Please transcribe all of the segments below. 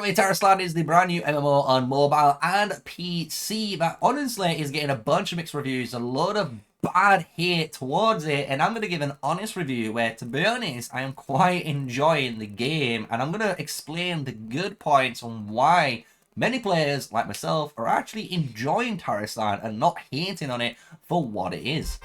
way, Tarisland is the brand new MMO on mobile and PC that honestly is getting a bunch of mixed reviews, a lot of bad hate towards it, and I'm going to give an honest review where, to be honest, I am quite enjoying the game, and I'm going to explain the good points on why many players, like myself, are actually enjoying Tarisland and not hating on it for what it is.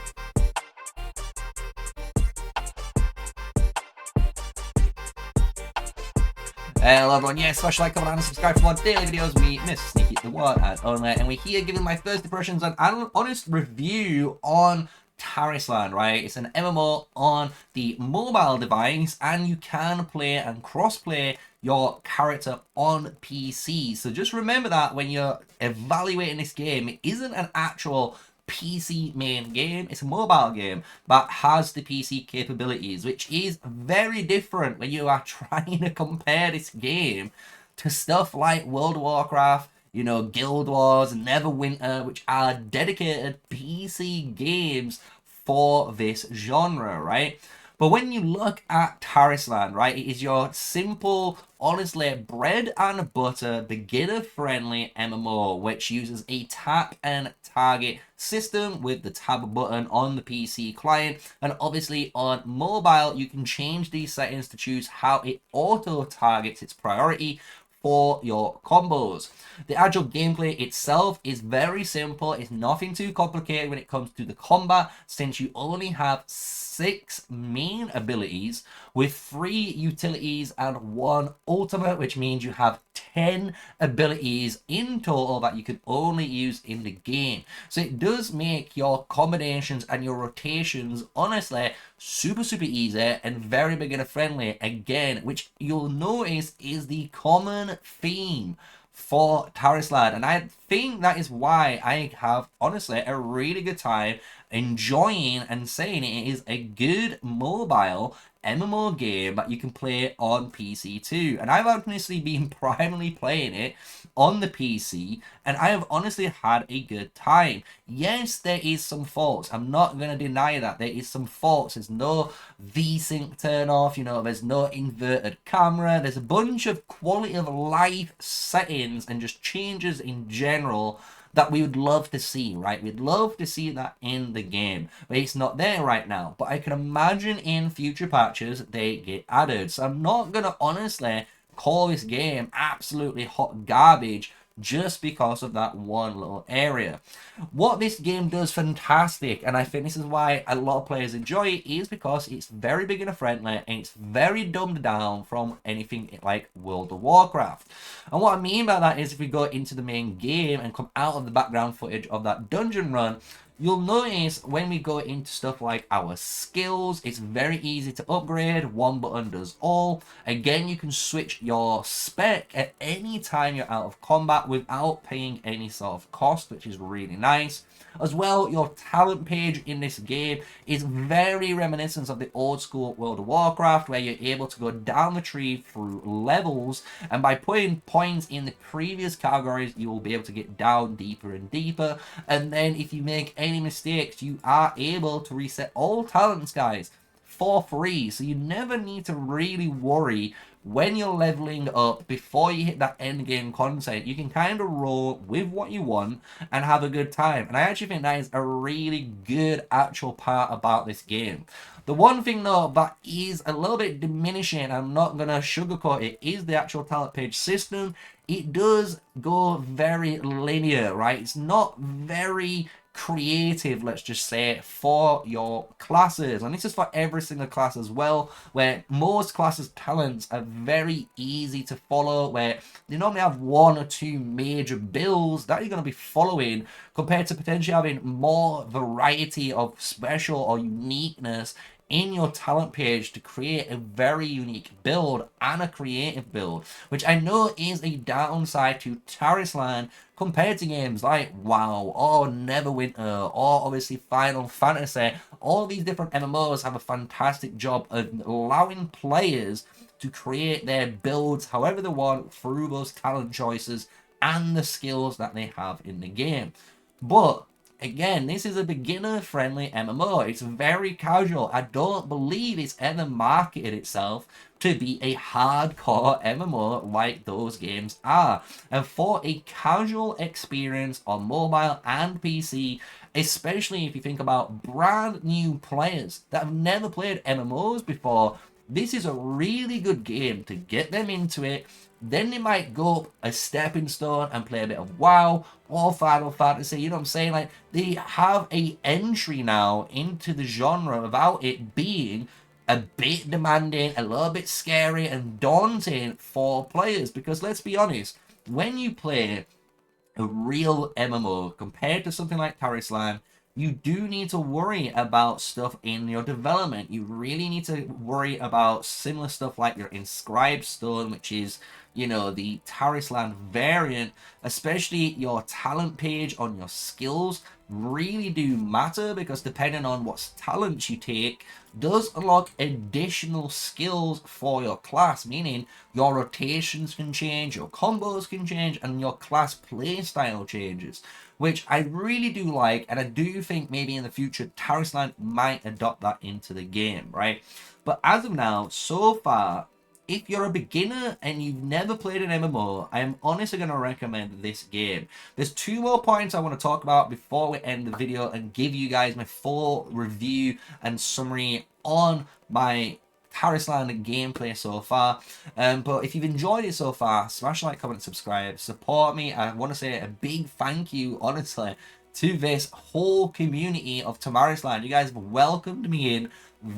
Hello everyone, yes, smash like, comment and subscribe for more daily videos with me, MrSneakyy, the one and only, and we're here giving my first impressions and an honest review on Tarisland, right? It's an MMO on the mobile device, and you can play and cross-play your character on PC. So just remember that when you're evaluating this game, it isn't an actual PC main game, it's a mobile game that has the PC capabilities, which is very different when you are trying to compare this game to stuff like World of Warcraft, you know, Guild Wars, Neverwinter, which are dedicated PC games for this genre, right? But when you look at Tarisland, right, it is your simple, honestly, bread and butter, beginner-friendly MMO, which uses a tap and target system with the tab button on the PC client. And obviously on mobile, you can change these settings to choose how it auto-targets its priority for your combos. The actual gameplay itself is very simple. It's nothing too complicated when it comes to the combat, since you only have 6 main abilities with 3 utilities and 1 ultimate, which means you have 10 abilities in total that you can only use in the game. So it does make your combinations and your rotations honestly super easy and very beginner friendly, again, which you'll notice is the common theme for Tarisland, and I think that is why I have honestly a really good time enjoying and saying it is a good mobile MMO game that you can play on PC too. And I've honestly been primarily playing it on the PC, and I have honestly had a good time. Yes, there is some faults. I'm not going to deny that. There is some faults. There's no VSync turn off, you know, there's no inverted camera. There's a bunch of quality of life settings and just changes in general that we would love to see, right? We'd love to see that in the game, but it's not there right now. But I can imagine in future patches they get added. So I'm not gonna honestly call this game absolutely hot garbage just because of that one little area. What this game does fantastic, and I think this is why a lot of players enjoy it, is because it's very beginner friendly and it's very dumbed down from anything like World of Warcraft. And what I mean by that is, if we go into the main game and come out of the background footage of that dungeon run, you'll notice when we go into stuff like our skills, it's very easy to upgrade. One button does all. Again, you can switch your spec at any time you're out of combat without paying any sort of cost, which is really nice. As well, your talent page in this game is very reminiscent of the old school World of Warcraft, where you're able to go down the tree through levels, and by putting points in the previous categories, you will be able to get down deeper and deeper. And then if you make any mistakes, you are able to reset all talents, guys, for free. So you never need to really worry when you're leveling up before you hit that end game content. You can kind of roll with what you want and have a good time. And I actually think that is a really good actual part about this game. The one thing though that is a little bit diminishing, I'm not gonna sugarcoat it, is the actual talent page system. It does go very linear, right? It's not very creative, let's just say, for your classes, and this is for every single class as well, where most classes' talents are very easy to follow, where they normally have 1 or 2 major builds that you're going to be following, compared to potentially having more variety of special or uniqueness in your talent page to create a very unique build and a creative build, which I know is a downside to Tarisland compared to games like WoW or Neverwinter or obviously Final Fantasy. All these different MMOs have a fantastic job of allowing players to create their builds however they want through those talent choices and the skills that they have in the game. But again, this is a beginner-friendly MMO. It's very casual. I don't believe it's ever marketed itself to be a hardcore MMO like those games are. And for a casual experience on mobile and PC, especially if you think about brand new players that have never played MMOs before, this is a really good game to get them into it. Then they might go up a stepping stone and play a bit of WoW or Final Fantasy, you know what I'm saying? Like, they have a entry now into the genre without it being a bit demanding, a little bit scary and daunting for players. Because let's be honest, when you play a real MMO compared to something like Tarisland, you do need to worry about stuff in your development. You really need to worry about similar stuff like your inscribed stone, which is, you know, the Tarisland variant. Especially your talent page on your skills really do matter, because depending on what talents you take does unlock additional skills for your class, meaning your rotations can change, your combos can change, and your class playstyle changes, which I really do like. And I do think maybe in the future Tarisland might adopt that into the game, right? But as of now, so far, if you're a beginner and you've never played an MMO, I am honestly going to recommend this game. There's two more points I want to talk about before we end the video and give you guys my full review and summary on my Tarisland gameplay so far. But if you've enjoyed it so far, smash like, comment, subscribe, support me. I want to say a big thank you, honestly, to this whole community of Tarisland. You guys have welcomed me in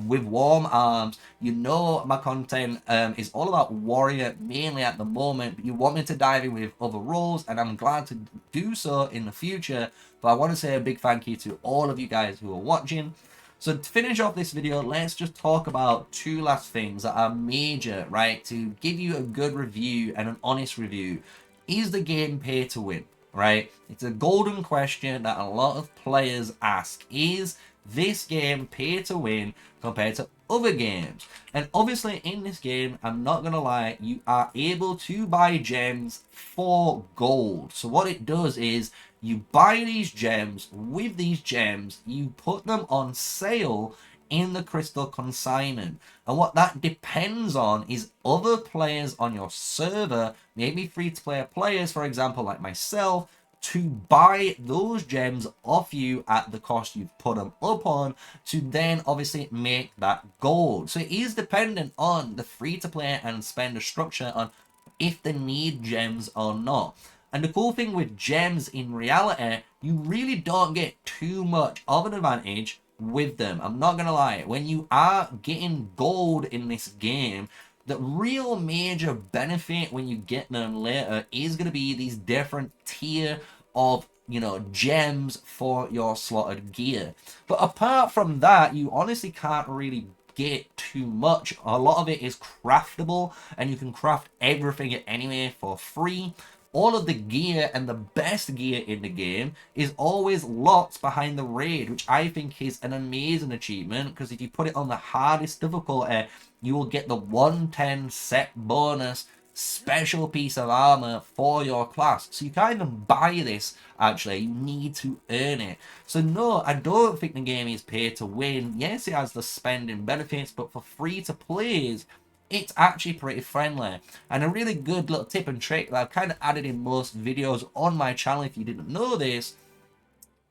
with warm arms. You know my content is all about warrior mainly at the moment, but you want me to dive in with other roles, and I'm glad to do so in the future. But I want to say a big thank you to all of you guys who are watching. So to finish off this video, let's just talk about two last things that are major, right, to give you a good review and an honest review. Is the game pay to win? Right? It's a golden question that a lot of players ask. Is this game pay to win compared to other games? And obviously in this game, I'm not gonna lie, you are able to buy gems for gold. So what it does is you buy these gems. With these gems, you put them on sale in the crystal consignment, and what that depends on is other players on your server, maybe free-to-play players, for example, like myself, to buy those gems off you at the cost you've put them up on, to then obviously make that gold. So it is dependent on the free-to-play and spender structure on if they need gems or not. And the cool thing with gems in reality, you really don't get too much of an advantage with them. I'm not gonna lie, when you are getting gold in this game, the real major benefit when you get them later is going to be these different tier of, you know, gems for your slotted gear. But apart from that, you honestly can't really get too much. A lot of it is craftable, and you can craft everything anyway for free. All of the gear, and the best gear in the game, is always locked behind the raid, which I think is an amazing achievement, because if you put it on the hardest difficulty, you will get the 110 set bonus special piece of armor for your class. So you can't even buy this, actually. You need to earn it. So no, I don't think the game is pay to win. Yes, it has the spending benefits, but for free to plays, it's actually pretty friendly. And a really good little tip and trick that I've kind of added in most videos on my channel, if you didn't know this,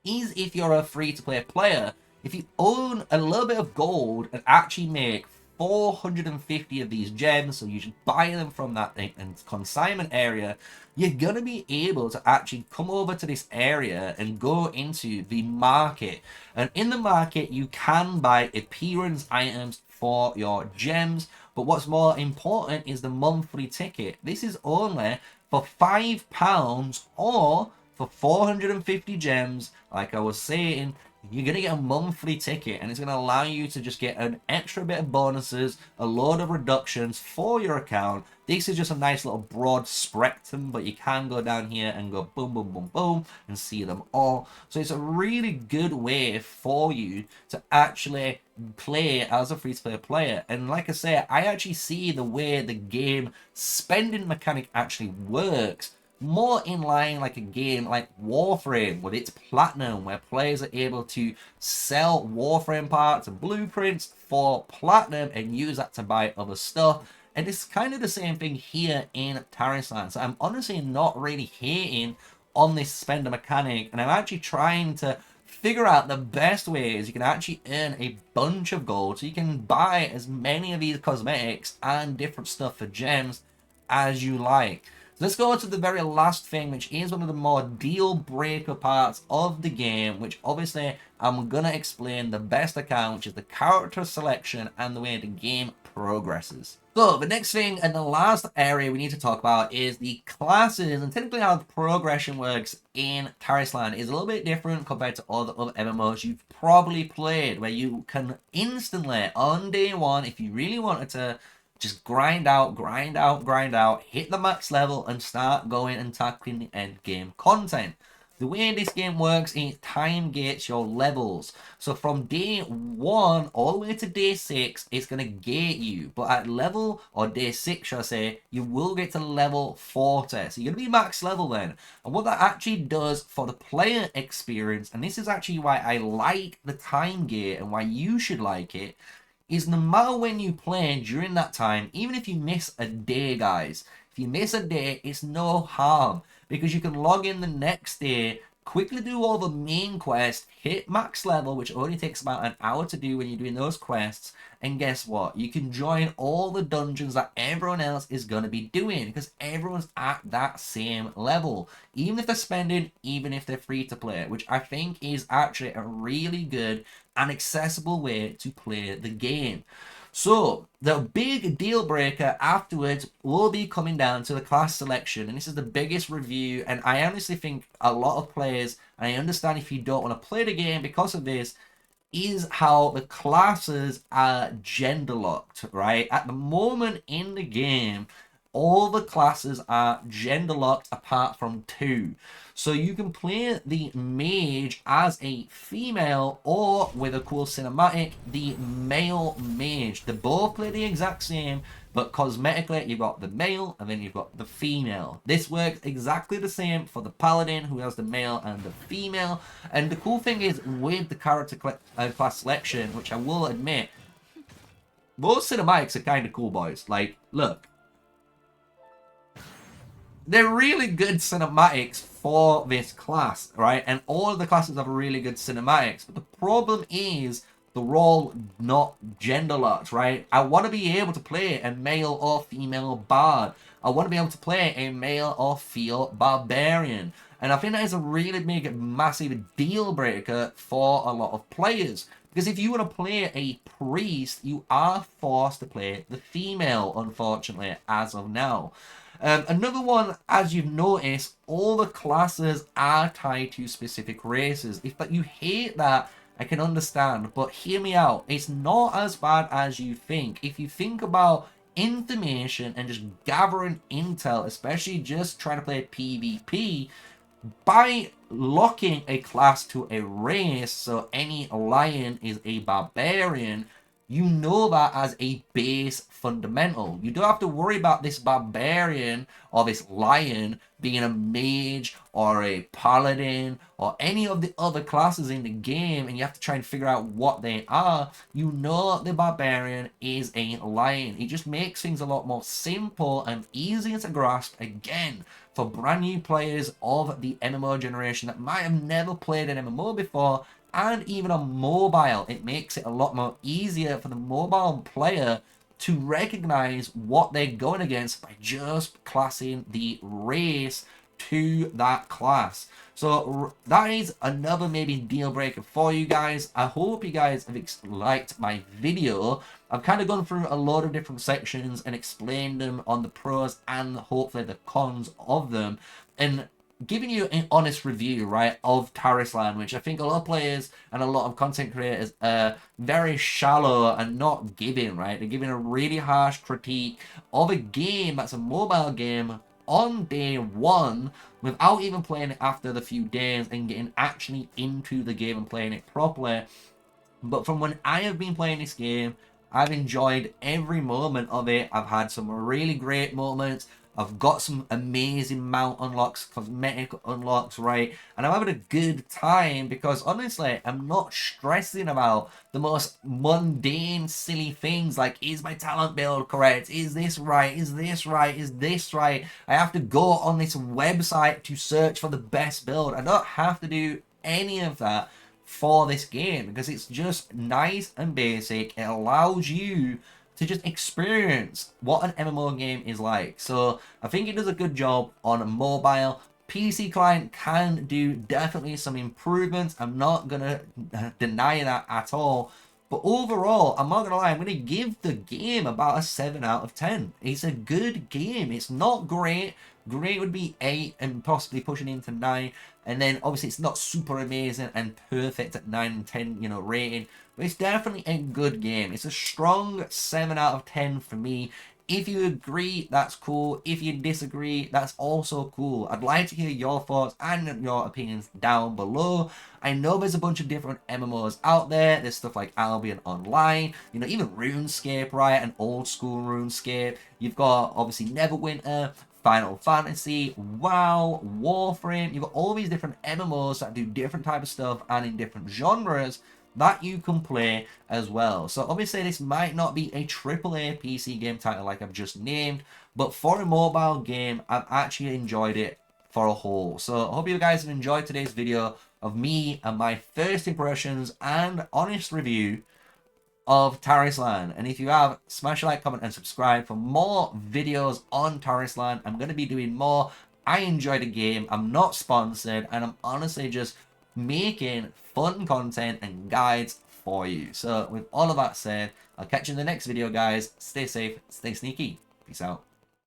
is if you're a free-to-play player, if you own a little bit of gold and actually make 450 of these gems, so you should buy them from that consignment area, you're going to be able to actually come over to this area and go into the market. And in the market, you can buy appearance items for your gems. But what's more important is the monthly ticket. This is only for £5 or for 450 gems. Like I was saying, you're going to get a monthly ticket, and it's going to allow you to just get an extra bit of bonuses, a load of reductions for your account. This is just a nice little broad spectrum, but you can go down here and go boom, boom, boom, boom, and see them all. So it's a really good way for you to actually play as a free-to-play player. And like I say, I actually see the way the game spending mechanic actually works more in line like a game like Warframe with its platinum, where players are able to sell Warframe parts and blueprints for platinum and use that to buy other stuff. And it's kind of the same thing here in Tarisland. So I'm honestly not really hating on this spender mechanic, and I'm actually trying to figure out the best ways you can actually earn a bunch of gold so you can buy as many of these cosmetics and different stuff for gems as you like. So let's go to the very last thing, which is one of the more deal breaker parts of the game, which obviously I'm gonna explain the best I can, which is the character selection and the way the game progresses. So the next thing and the last area we need to talk about is the classes, and technically how the progression works in Tarisland is a little bit different compared to all the other MMOs you've probably played, where you can instantly on day one, if you really wanted to, just grind out, hit the max level and start going and tackling the end game content. The way this game works is time gates your levels. So from day 1 all the way to day 6, it's going to gate you. But at level, or day 6 should I say, you will get to level 40. So you're going to be max level then. And what that actually does for the player experience, and this is actually why I like the time gate and why you should like it, is no matter when you play during that time, even if you miss a day, guys, if you miss a day, it's no harm, because you can log in the next day, quickly do all the main quests, hit max level, which only takes about an hour to do when you're doing those quests, and guess what? You can join all the dungeons that everyone else is going to be doing, because everyone's at that same level, even if they're spending, even if they're free to play, which I think is actually a really good and accessible way to play the game. So the big deal breaker afterwards will be coming down to the class selection, and this is the biggest review, and I honestly think a lot of players, and I understand if you don't want to play the game because of this, is how the classes are gender locked, right? At the moment in the game, all the classes are gender locked apart from 2. So you can play the mage as a female, or with a cool cinematic, the male mage. They both play the exact same, but cosmetically you've got the male and then you've got the female. This works exactly the same for the paladin, who has the male and the female. And the cool thing is with the character class selection, which I will admit, most cinematics are kind of cool, boys. Like, look, they're really good cinematics for this class, right? And all of the classes have really good cinematics. But the problem is they're all not gender locked, right? I want to be able to play a male or female bard. I want to be able to play a male or female barbarian. And I think that is a really big, massive deal breaker for a lot of players. Because if you want to play a priest, you are forced to play the female, unfortunately, as of now. Another one, as you've noticed, all the classes are tied to specific races. If you hate that, I can understand, but hear me out. It's not as bad as you think. If you think about information and just gathering intel, especially just trying to play PvP, by locking a class to a race, so any lion is a barbarian, you know that as a base fundamental. You don't have to worry about this barbarian or this lion being a mage or a paladin or any of the other classes in the game, and you have to try and figure out what they are. You know the barbarian is a lion. It just makes things a lot more simple and easier to grasp, again, for brand new players of the MMO generation that might have never played an MMO before. And even on mobile, it makes it a lot more easier for the mobile player to recognize what they're going against by just classing the race to that class. So that is another maybe deal breaker for you guys. I hope you guys have liked my video. I've kind of gone through a lot of different sections and explained them on the pros and hopefully the cons of them, and giving you an honest review, right, of Tarisland, which I think a lot of players and a lot of content creators are very shallow and not giving, right? They're giving a really harsh critique of a game that's a mobile game on day 1 without even playing it after the few days and getting actually into the game and playing it properly. But from when I have been playing this game, I've enjoyed every moment of it. I've had some really great moments. I've got some amazing mount unlocks, cosmetic unlocks, right? And I'm having a good time because honestly, I'm not stressing about the most mundane, silly things like, is my talent build correct? Is this right? Is this right? Is this right? I have to go on this website to search for the best build. I don't have to do any of that for this game because it's just nice and basic. It allows you to just experience what an MMO game is like. So I think it does a good job on mobile. PC client can do definitely some improvements. I'm not gonna deny that at all. But overall, I'm not gonna lie, I'm gonna give the game about a 7 out of 10. It's a good game. It's not great. Great would be 8 and possibly pushing into 9. And then obviously it's not super amazing and perfect at 9 and 10, you know, rating. But it's definitely a good game. It's a strong 7 out of 10 for me. If you agree, that's cool. If you disagree, that's also cool. I'd like to hear your thoughts and your opinions down below. I know there's a bunch of different MMOs out there. There's stuff like Albion Online, you know, even RuneScape, right? An old school RuneScape. You've got obviously Neverwinter, Final Fantasy, WoW, Warframe. You've got all these different MMOs that do different type of stuff and in different genres that you can play as well. So obviously this might not be a AAA PC game title like I've just named, but for a mobile game, I've actually enjoyed it for a whole. So I hope you guys have enjoyed today's video of me and my first impressions and honest review of Tarisland. And if you have, smash a like, comment, and subscribe for more videos on Tarisland. I'm going to be doing more. I enjoy the game. I'm not sponsored, and I'm honestly just making fun content and guides for you. So with all of that said, I'll catch you in the next video, guys. Stay safe, stay sneaky. Peace out.